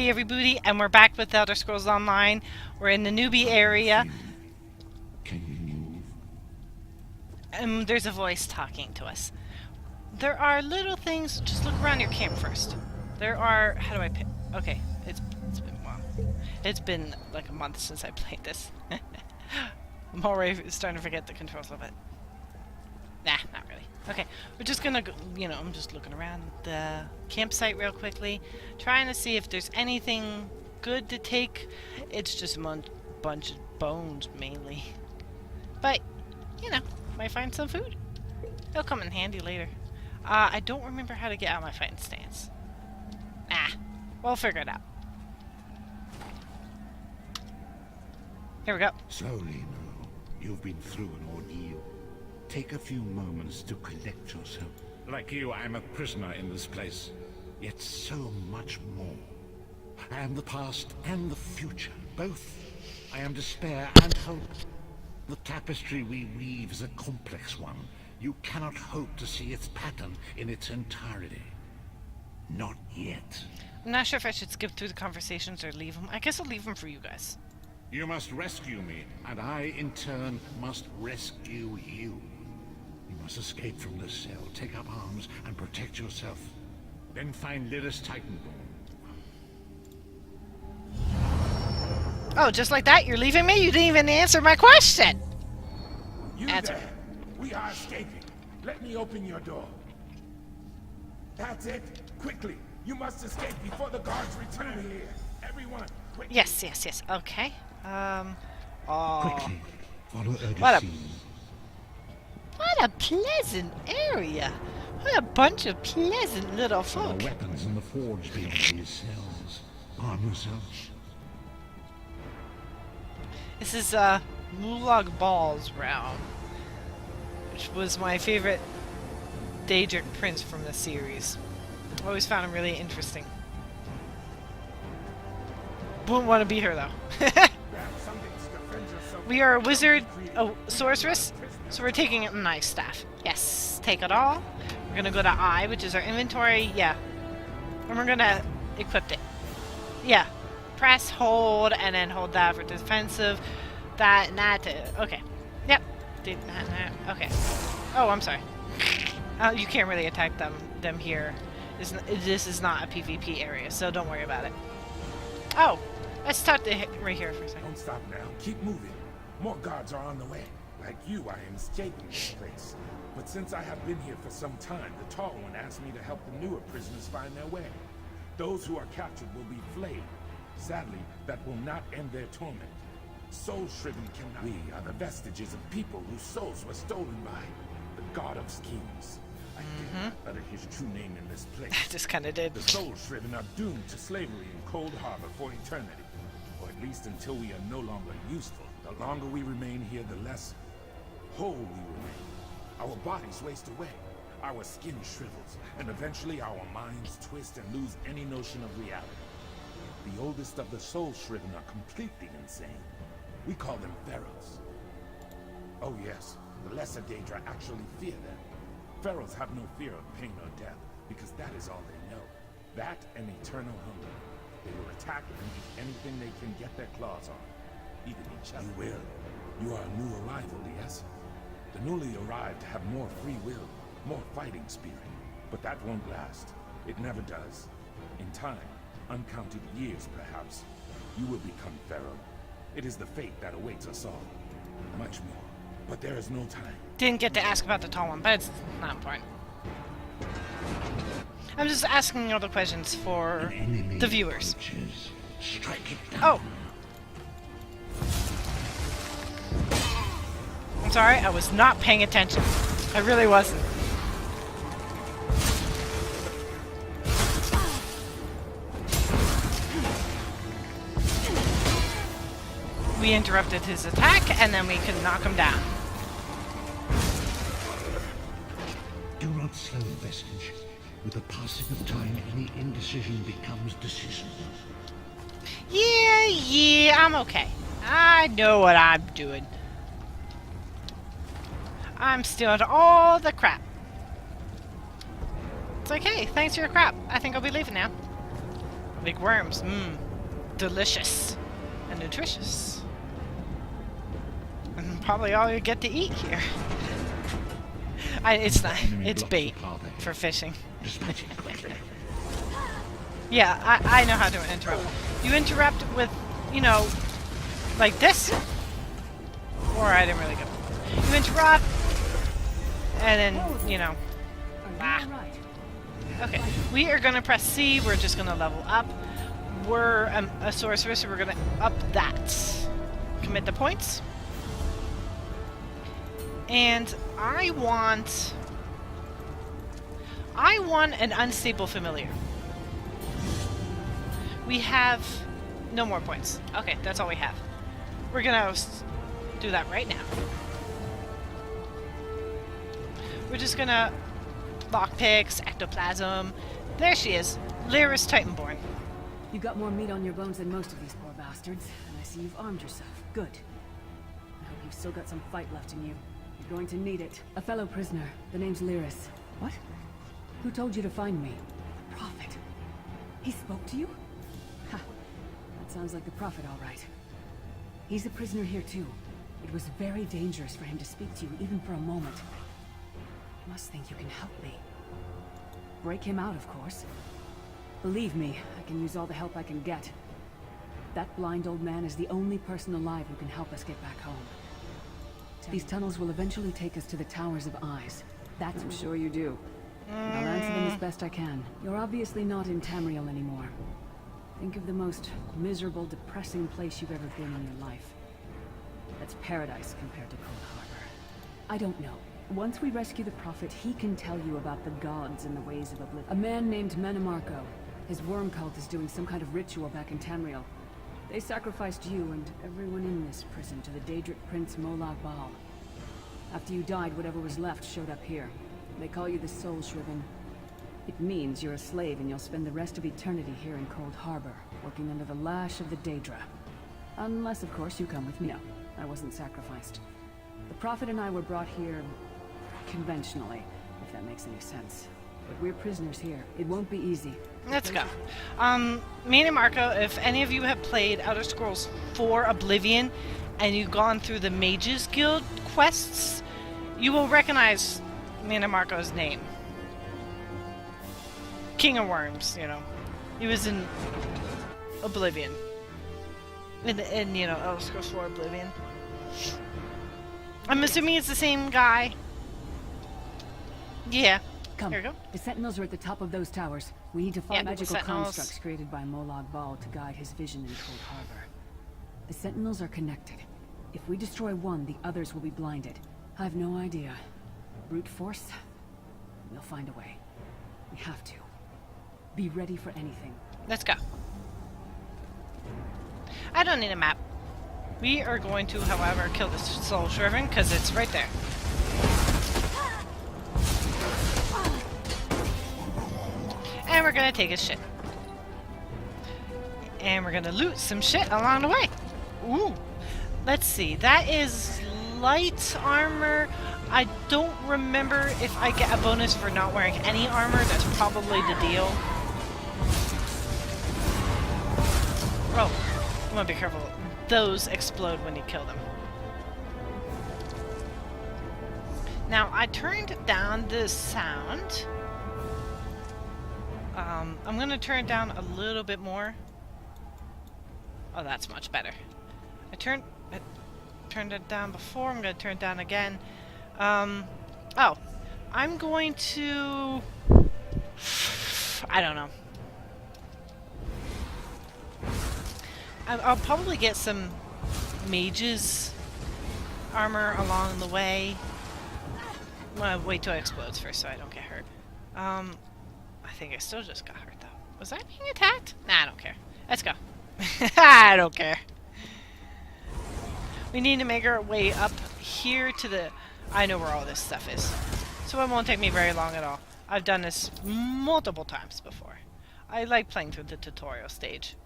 Howdy everybody, and we're back with Elder Scrolls Online. We're in the newbie area. Can you move? And there's a voice talking to us. There are little things, just look around your camp first. There are, how do I pick? Okay, it's been a while. It's been like a month since I played this. I'm already starting to forget the controls a little bit. Nah, not really. Okay, we're just gonna go, I'm just looking around the campsite real quickly, trying to see if there's anything good to take. It's just a bunch of bones, mainly. But, might find some food. It'll come in handy later. I don't remember how to get out of my fighting stance. Nah, we'll figure it out. Here we go. Slowly now. You've been through an ordeal. Take a few moments to collect yourself. Like you, I'm a prisoner in this place. Yet so much more. I am the past and the future, both. I am despair and hope. The tapestry we weave is a complex one. You cannot hope to see its pattern in its entirety. Not yet. I'm not sure if I should skip through the conversations or leave them. I guess I'll leave them for you guys. You must rescue me, and I, in turn, must rescue you. You must escape from this cell, take up arms, and protect yourself. Then find Lyrus Titanborn. Oh, just like that? You're leaving me? You didn't even answer my question! You Answer. there. We are escaping. Let me open your door. That's it. Quickly. You must escape before the guards return here. Everyone, quickly. Yes. Okay. Quickly, follow What a- Urdu. What a pleasant area! What a bunch of pleasant little There are folk. weapons in the forge beyond these cells. Arm yourself. This is Molag Ball's round, which was my favorite Daedric prince from the series. Always found him really interesting. Wouldn't want to be here though. Grab something to defend yourself. We are a wizard, a sorceress, so we're taking a knife staff. Yes, take it all. We're gonna go to I, which is our inventory. Yeah, and we're gonna equip it. Yeah, press, hold, and then hold that for defensive. That and that. Okay. Yep. Did that. Okay. Oh, I'm sorry. You can't really attack them here. This is not a PvP area, so don't worry about it. Oh, let's start right here for a second. Don't stop now. Keep moving. More guards are on the way. Like you, I am escaping this place. But since I have been here for some time, the Tall One asked me to help the newer prisoners find their way. Those who are captured will be flayed. Sadly, that will not end their torment. Soul-shriven cannot. We are the vestiges of people whose souls were stolen by the God of Schemes. I did not utter his true name in this place. Just kind of did. The soul-shriven are doomed to slavery in Cold Harbor for eternity. Or at least until we are no longer useful. The longer we remain here, the less whole we remain. Our bodies waste away. Our skin shrivels. And eventually our minds twist and lose any notion of reality. The oldest of the soul-shriven are completely insane. We call them pharaohs. Oh yes, the lesser Daedra actually fear them. Pharaohs have no fear of pain or death, because that is all they know. That and eternal hunger. They will attack and eat anything they can get their claws on. Even each other. You will. You are a new arrival, yes? The newly arrived have more free will, more fighting spirit. But that won't last. It never does. In time, uncounted years perhaps, you will become Pharaoh. It is the fate that awaits us all. Much more. But there is no time. Didn't get to ask about the tall one, but it's not important. I'm just asking all the questions for the viewers. Strike it down. Oh! I'm sorry, I was not paying attention. I really wasn't. We interrupted his attack, and then we could knock him down. Do not slow, vestige. With the passing of time, any indecision becomes decision. Yeah, I'm okay. I know what I'm doing. I'm stealing all the crap. It's like, hey, thanks for your crap. I think I'll be leaving now. Like worms. Mmm. Delicious. And nutritious. And probably all you get to eat here. It's not. Enemy It's blocks bait the path ahead. for fishing. Dispatch it quickly. Yeah, I know how to interrupt. You interrupt with, you know, like this. Or I didn't really go. You interrupt, and then, you know. Ah. Okay, we are gonna press C. We're just gonna level up. We're a sorcerer, so we're gonna up that. Commit the points. And I want an unstable familiar. We have no more points. Okay, that's all we have. We're gonna do that right now. We're just gonna lockpicks, ectoplasm. There she is, Lyris Titanborn. You got more meat on your bones than most of these poor bastards, and I see you've armed yourself. Good. I hope you've still got some fight left in you. You're going to need it. A fellow prisoner. The name's Lyris. What? Who told you to find me? The Prophet. He spoke to you? Ha. That sounds like the Prophet, all right. He's a prisoner here, too. It was very dangerous for him to speak to you, even for a moment. You must think you can help me. Break him out, of course. Believe me, I can use all the help I can get. That blind old man is the only person alive who can help us get back home. These tunnels will eventually take us to the Towers of Eyes. That's I'm sure you do. I'll answer them as best I can. You're obviously not in Tamriel anymore. Think of the most miserable, depressing place you've ever been in your life. That's paradise compared to Cold Harbor. I don't know. Once we rescue the Prophet, he can tell you about the gods and the ways of oblivion. A man named Menemarco. His worm cult is doing some kind of ritual back in Tamriel. They sacrificed you and everyone in this prison to the Daedric Prince Molag. After you died, whatever was left showed up here. They call you the Soul Shriven. It means you're a slave and you'll spend the rest of eternity here in Cold Harbor, working under the lash of the Daedra. Unless, of course, you come with me. No, I wasn't sacrificed. The Prophet and I were brought here conventionally, if that makes any sense. But we're prisoners here. It won't be easy. Let's go. Me and Marco, if any of you have played Elder Scrolls 4 Oblivion and you've gone through the Mages Guild quests, you will recognize me and Marco's name. King of Worms, you know. He was in Oblivion. In you know, Elder Scrolls 4 Oblivion. I'm assuming it's the same guy. Yeah. Come. Here we go. The Sentinels are at the top of those towers. We need to find magical constructs created by Molag Bal to guide his vision in Cold Harbor. The Sentinels are connected. If we destroy one, the others will be blinded. I have no idea. Brute force? We'll find a way. We have to. Be ready for anything. Let's go. I don't need a map. We are going to, however, kill the Soul Shriven because it's right there. And we're gonna take his shit. And we're gonna loot some shit along the way. Ooh. Let's see. That is light armor. I don't remember if I get a bonus for not wearing any armor. That's probably the deal. Oh, I want to be careful. Those explode when you kill them. Now, I turned down the sound. I'm going to turn it down a little bit more. Oh, that's much better. I turned it down before. I'm going to turn it down again. Oh, I'm going to... I don't know. I'll probably get some mage's armor along the way. I'm gonna wait till it explodes first so I don't get hurt. I think I still just got hurt though. Was I being attacked? Nah, I don't care. Let's go. I don't care. We need to make our way up here to the... I know where all this stuff is. So it won't take me very long at all. I've done this multiple times before. I like playing through the tutorial stage.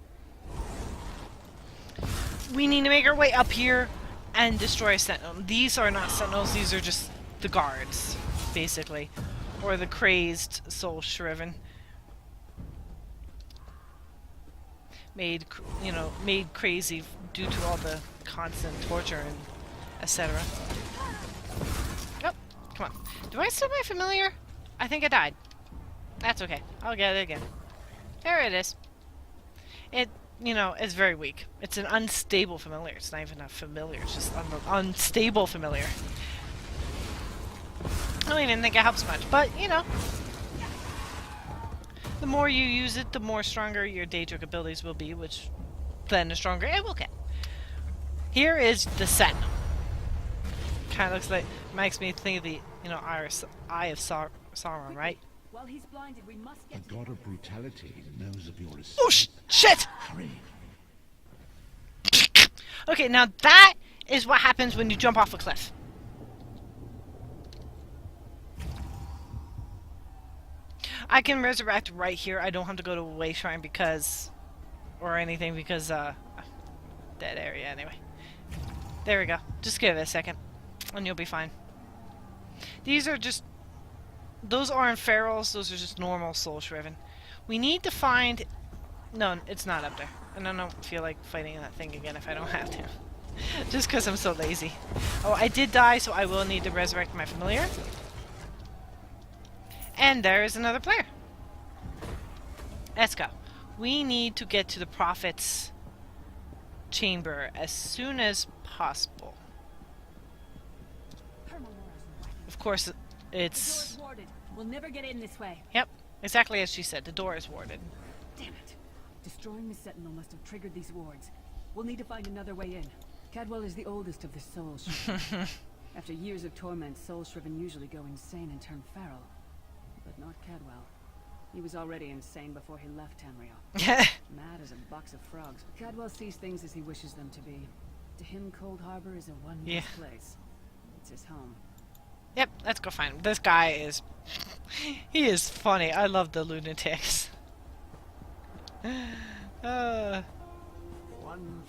We need to make our way up here and destroy a sentinel. These are not sentinels, these are just the guards, basically. Or the crazed soul shriven. made crazy due to all the constant torture and etc. Oh, come on. Do I still my familiar? I think I died. That's okay. I'll get it again. There it is. It, it's very weak. It's an unstable familiar. It's not even a familiar. It's just an unstable familiar. I don't even think it helps much, but, the more you use it, the more stronger your Daedric abilities will be, which then the stronger it will get. Here is the Sentinel. Kind of looks like, makes me think of the, Eye of Sauron, right? While he's blinded, we must The get god of brutality knows of your escape. Oh, shit! Hurry. Okay, now that is what happens when you jump off a cliff. I can resurrect right here. I don't have to go to a way shrine or anything because, dead area anyway. There we go. Just give it a second, and you'll be fine. These are just, those aren't ferals, those are just normal soul shriven. We need to find, no, it's not up there. And I don't feel like fighting that thing again if I don't have to. Just because I'm so lazy. Oh, I did die, so I will need to resurrect my familiar. And there is another player. Let's go. We need to get to the Prophet's chamber as soon as possible. Of course, it's... warded. We'll never get in this way. Yep, exactly as she said. The door is warded. Damn it. Destroying the Sentinel must have triggered these wards. We'll need to find another way in. Cadwell is the oldest of the Soul Shriven. After years of torment, Soul Shriven usually go insane and turn feral. But not Cadwell. He was already insane before he left Tamriel. Mad as a box of frogs. Cadwell sees things as he wishes them to be. To him, Cold Harbor is a one-man place. It's his home. Yep, let's go find him. This guy is... he is funny. I love the lunatics. One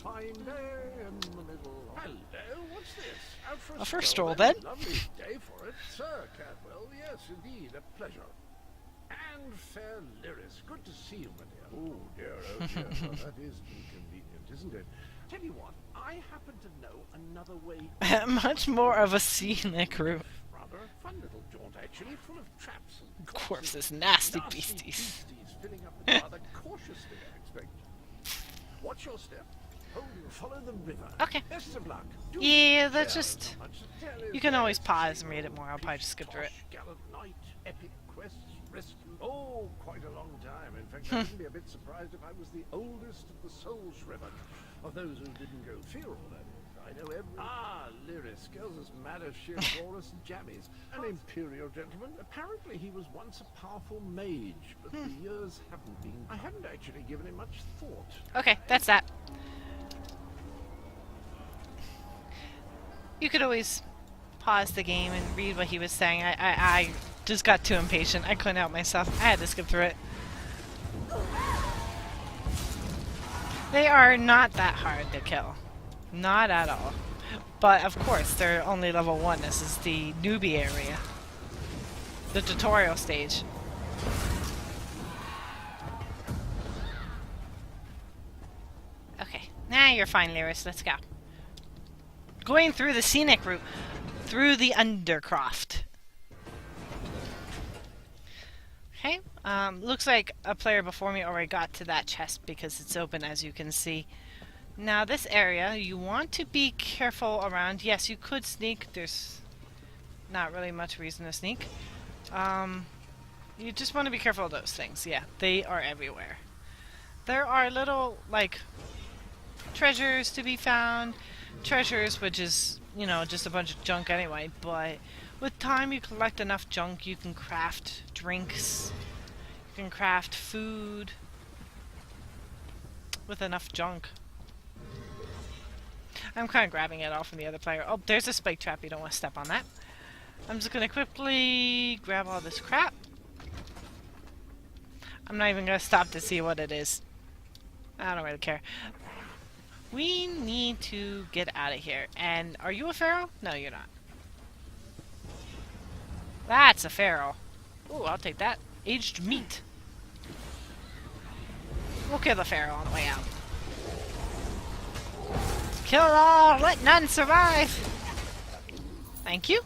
fine day in the middle. Hello, what's this? Out for A first stroll, then. Lovely day for it, Sir Cadwell. Yes, indeed, a pleasure. And fair Lyris, good to see you, my dear. Oh dear, well, that is inconvenient, isn't it? Tell you what, I happen to know another way. Much more of a scenic route. Rather a fun little jaunt, actually, full of traps and Corpses, nasty beasties. filling up the rather cautiously, I expect. Watch your step. Oh, you follow the river. Okay. Best of luck. Do Yeah, not that's tell just... how much to tell is You can always there. pause and read it more. I'll probably just skip through it. Gallant knight, epic quests, rescue. Oh, quite a long time. In fact, I wouldn't be a bit surprised if I was the oldest of the Soul Shriven. Of those who didn't go feral, that is. I know every... Ah, Lyris, girls as mad as sheer Taurus and jammies. An imperial gentleman. Apparently he was once a powerful mage, but the years haven't been... I haven't actually given him much thought. Okay, that's that. You could always pause the game and read what he was saying. I just got too impatient. I couldn't help myself. I had to skip through it. They are not that hard to kill. Not at all. But of course, they're only level 1. This is the newbie area. The tutorial stage. Okay, now you're fine, Lyris. Let's go. Going through the scenic route. Through the Undercroft. Okay, looks like a player before me already got to that chest because it's open, as you can see. Now this area, you want to be careful around. Yes, you could sneak. There's not really much reason to sneak. You just want to be careful of those things. Yeah, they are everywhere. There are little, like, treasures to be found. Treasures, which is, just a bunch of junk anyway, but with time you collect enough junk, you can craft drinks, you can craft food with enough junk. I'm kind of grabbing it all from the other player. Oh, there's a spike trap, you don't want to step on that. I'm just going to quickly grab all this crap. I'm not even going to stop to see what it is. I don't really care. We need to get out of here. And are you a pharaoh? No, you're not. That's a pharaoh. Ooh, I'll take that. Aged meat. We'll kill the pharaoh on the way out. Kill all, let none survive! Thank you.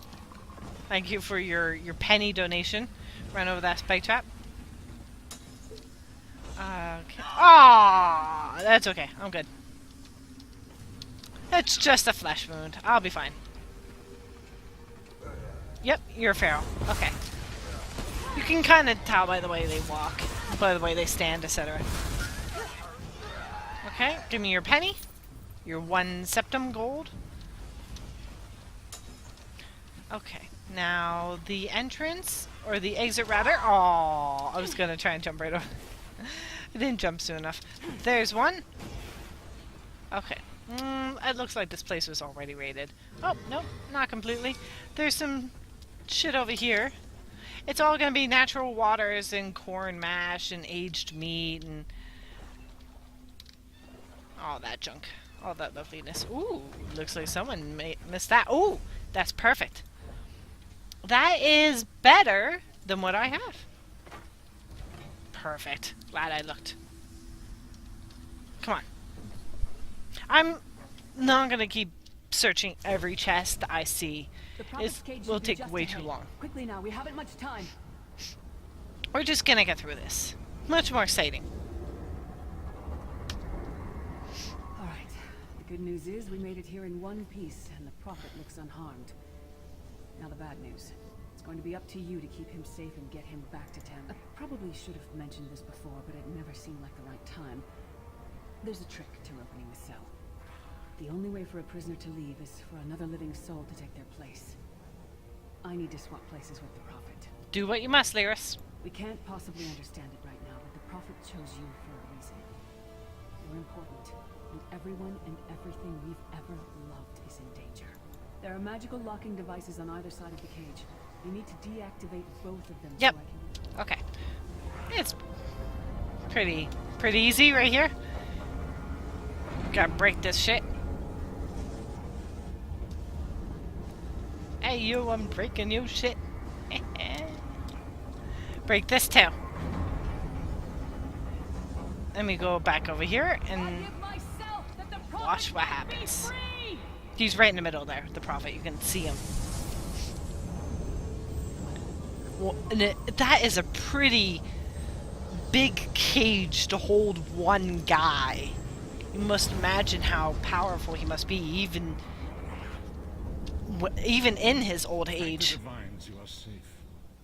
Thank you for your penny donation. Run over that spike trap. Okay. Oh, that's okay. I'm good. It's just a flesh wound. I'll be fine. Yep, you're a feral. Okay. You can kind of tell by the way they walk, by the way they stand, etc. Okay, give me your penny. Your 1 septum gold. Okay, now the entrance, or the exit rather. Oh, I was gonna try and jump right over. I didn't jump soon enough. There's one. Okay. It looks like this place was already raided. Oh, no, not completely. There's some shit over here. It's all gonna be natural waters and corn mash and aged meat and all that junk. All that loveliness. Ooh, looks like someone missed that. Ooh, that's perfect. That is better than what I have. Perfect. Glad I looked. Come on. I'm not gonna keep searching every chest I see. It will take way too long. Quickly now, we haven't much time. We're just gonna get through this. Much more exciting. Alright. The good news is we made it here in one piece, and the Prophet looks unharmed. Now the bad news. It's going to be up to you to keep him safe and get him back to town. I probably should have mentioned this before, but it never seemed like the right time. There's a trick to opening the cell. The only way for a prisoner to leave is for another living soul to take their place. I need to swap places with the Prophet. Do what you must, Lyris. We can't possibly understand it right now, but the Prophet chose you for a reason. You're important, and everyone and everything we've ever loved is in danger. There are magical locking devices on either side of the cage. You need to deactivate both of them. Yep. So I can... Okay. It's pretty easy right here. Gotta break this shit. Hey you, I'm breaking your shit. Break this too. Let me go back over here and watch what happens. He's right in the middle there, the Prophet. You can see him. Well, and that is a pretty big cage to hold one guy. You must imagine how powerful he must be, even in his old age. Divines, you are safe.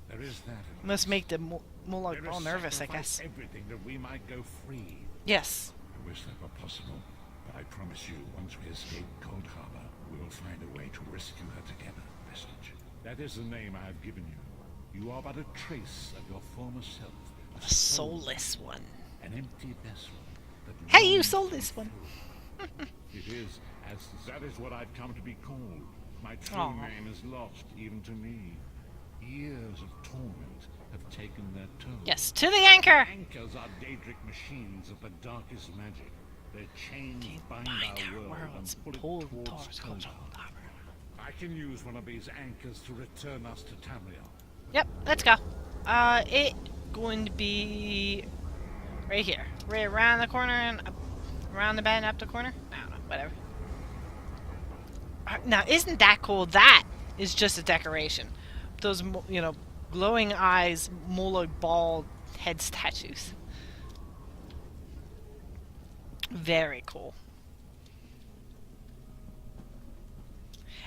There is that. Must make the Molag all nervous, I guess. Everything that we might go free. Yes. I wish that were possible, but I promise you, once we escape Cold Harbor, we will find a way to rescue her together, Vestige. That is the name I have given you. You are but a trace of your former self. A soulless one. An empty vessel. Hey, you soulless one. It is, as that is what I've come to be called. My true Aww. name is lost even to me. Years of torment have taken their toll. Yes, to the anchor! Anchors are Daedric machines of the darkest magic. Their chains bind our world and pull it towards Cold Harbor. I can use one of these anchors to return us to Tamriel. Yep, let's go. It going to be right here. Right around the corner and up, around the bend, up the corner? I don't know, whatever. Now, isn't that cool? That is just a decoration. Those, you know, glowing eyes, Molag ball head statues. Very cool.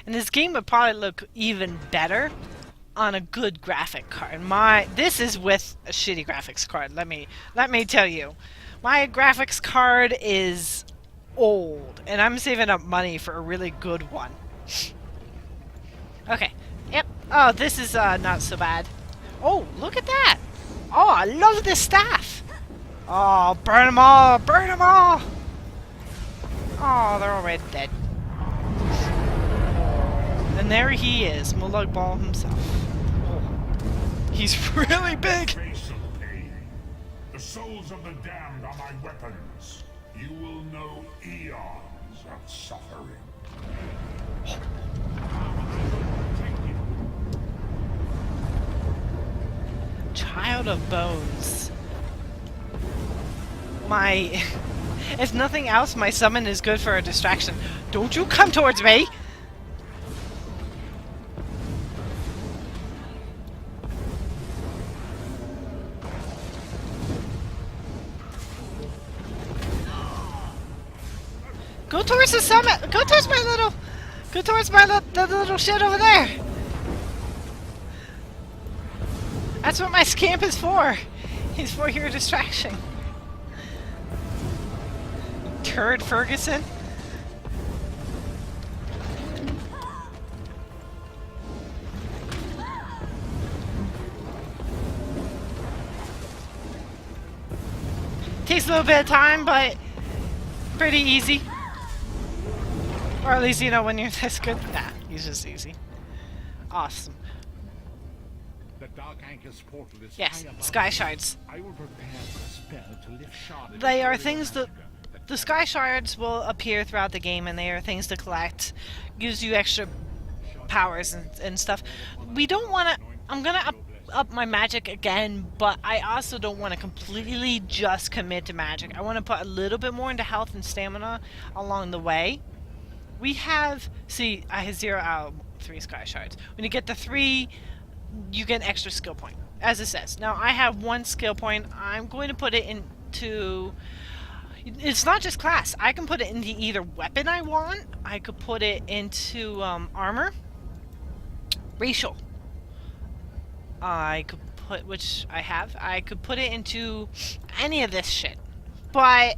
And this game would probably look even better on a good graphic card. This is with a shitty graphics card. Let me tell you. My graphics card is old, and I'm saving up money for a really good one. Okay. Yep. Oh, this is not so bad. Oh, look at that. Oh, I love this staff. Oh, burn them all. Burn them all. Oh, they're already dead. And there he is, Molag Ball himself. Oh. He's really big. Face of pain. The souls of the damned are my weapons. You will know eons of suffering. Child of Bones. My If nothing else, my summon is good for a distraction. Don't you come towards me! Go towards the summit! Go towards my little... Go towards my the little shit over there! That's what my scamp is for! He's for your distraction. Turd Ferguson? Takes a little bit of time, but pretty easy. Or at least, you know, when you're this good. Nah, he's just easy. Awesome. The Dark Anchor's portal is Yes, high above Sky you. Shards. I will prepare for a spell to lift sharded They are Imperial things that... Magicka The Sky Shards will appear throughout the game, and they are things to collect. Gives you extra powers and stuff. We don't want to... I'm going to up my magic again, but I also don't want to completely just commit to magic. I want to put a little bit more into health and stamina along the way. We have... See, I have 0 out of 3 Sky Shards. When you get to 3, you get an extra skill point, as it says. Now, I have 1 skill point. I'm going to put it into... It's not just class. I can put it into either weapon I want. I could put it into armor. Racial. I could put, which I have. I could put it into any of this shit. But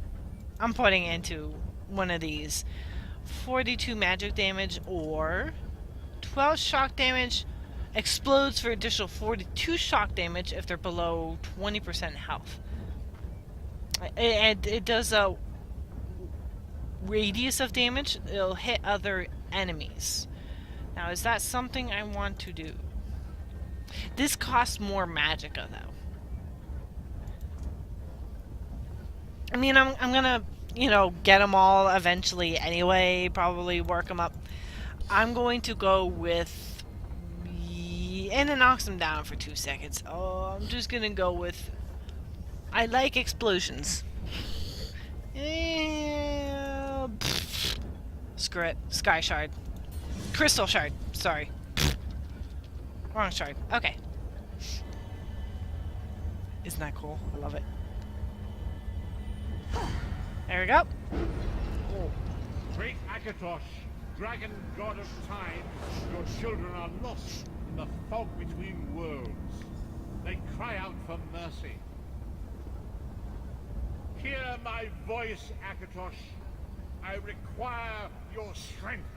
I'm putting it into one of these. 42 magic damage or 12 shock damage. Explodes for additional 42 shock damage if they're below 20% health. It does a radius of damage. It'll hit other enemies. Now, is that something I want to do? This costs more magicka, though. I mean, I'm gonna, you know, get them all eventually anyway. Probably work them up. I'm going to go with... And it knocks them down for 2 seconds. Oh, I'm just gonna go with... I like explosions. Screw it. Sky Shard. Crystal Shard. Sorry. Wrong shard. Okay. Isn't that cool? I love it. There we go. Great Akatosh, dragon god of time, your children are lost in the fog between worlds. They cry out for mercy. Hear my voice, Akatosh. I require your strength.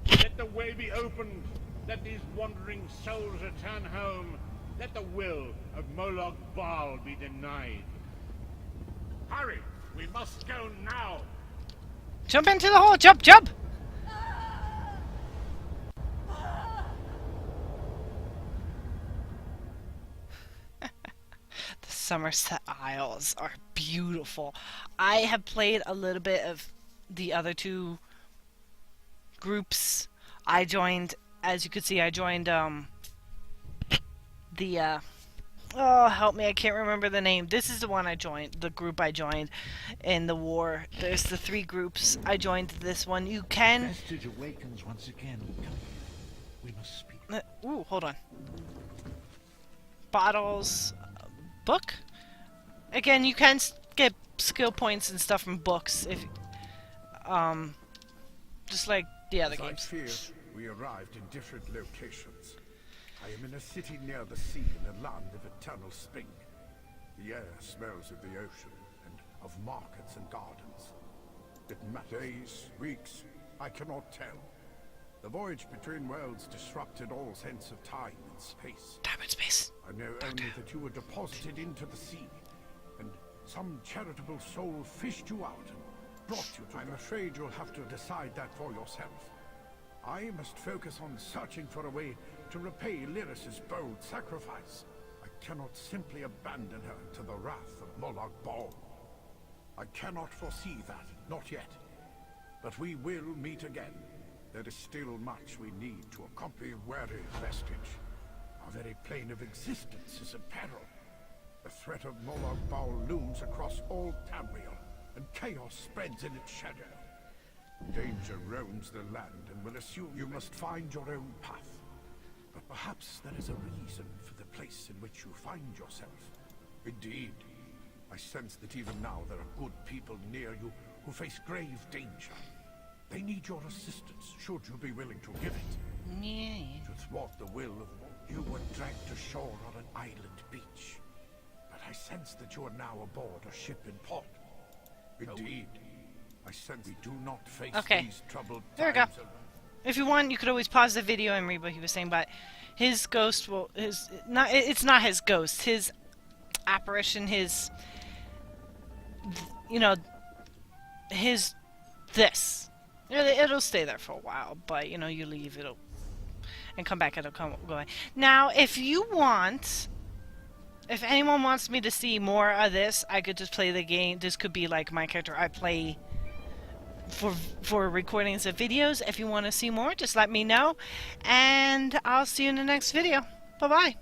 Let the way be opened. Let these wandering souls return home. Let the will of Molag Bal be denied. Hurry! We must go now! Jump into the hole! Jump! Jump! The Somerset Isles are beautiful. I have played a little bit of the other 2 groups. I joined, as you can see, I joined oh, help me, I can't remember the name. This is the one I joined, the group I joined in the war. There's the 3 groups. I joined this one. You can... Vestige awakens once again. We must speak. Ooh, hold on. Bottles... book? Again, you can get skill points and stuff from books, if... just like the other As I games. feared, we arrived in different locations. I am in a city near the sea in a land of eternal spring. The air smells of the ocean and of markets and gardens. It days, weeks, I cannot tell. The voyage between worlds disrupted all sense of time and space. Time and space. I know only that you were deposited into the sea, and some charitable soul fished you out and brought you to... I'm afraid you'll have to decide that for yourself. I must focus on searching for a way to repay Lyris's bold sacrifice. I cannot simply abandon her to the wrath of Molag Bal. I cannot foresee that, not yet. But we will meet again. There is still much we need to accompany Wary Vestige. Our very plane of existence is in peril. The threat of Molag looms across all Tamriel, and chaos spreads in its shadow. Danger roams the land and will assume you must find your own path. But perhaps there is a reason for the place in which you find yourself. Indeed, I sense that even now there are good people near you who face grave danger. They need your assistance, should you be willing to give it. Yeah. To thwart the will of you were dragged to shore on an island beach. But I sense that you are now aboard a ship in port. Indeed, I sense we do not face these troubled times. There we go. If you want, you could always pause the video and read what he was saying, but his ghost will... it's not his ghost. His apparition, his... You know... His... This. It'll stay there for a while, but, you know, you leave, it'll... And come back, it'll go away. Now, if you want... If anyone wants me to see more of this, I could just play the game. This could be like my character I play... For recordings of videos. If you want to see more, just let me know, and I'll see you in the next video. Bye bye.